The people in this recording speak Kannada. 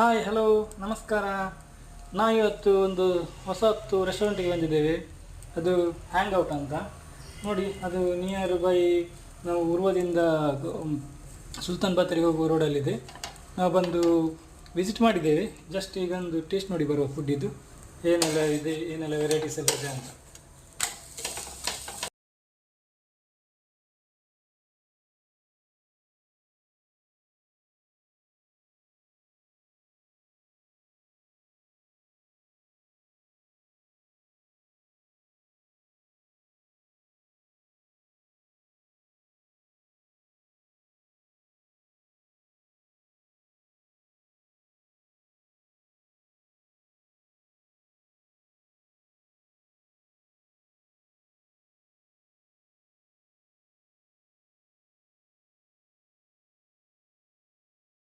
ಹಾಯ್ ಹಲೋ ನಮಸ್ಕಾರ. ನಾವಿವತ್ತು ಒಂದು ಹೊಸತ್ತು ರೆಸ್ಟೋರೆಂಟಿಗೆ ಬಂದಿದ್ದೇವೆ. ಅದು ಹ್ಯಾಂಗ್ ಔಟ್ ಅಂತ ನೋಡಿ. ಅದು ನಿಯರ್ ಬೈ ನಾವು ಉರ್ವದಿಂದ ಸುಲ್ತಾನ್ ಬಾತರಿಗೆ ಹೋಗುವ ರೋಡಲ್ಲಿದೆ. ನಾವು ಬಂದು ವಿಸಿಟ್ ಮಾಡಿದ್ದೇವೆ. ಜಸ್ಟ್ ಈಗ ಒಂದು ಟೇಸ್ಟ್ ನೋಡಿ ಬರುವ ಫುಡ್ ಇದು ಏನೆಲ್ಲ ಇದೆ, ಏನೆಲ್ಲ ವೆರೈಟೀಸ್ ಎಲ್ಲ ಇದೆ ಅಂತ.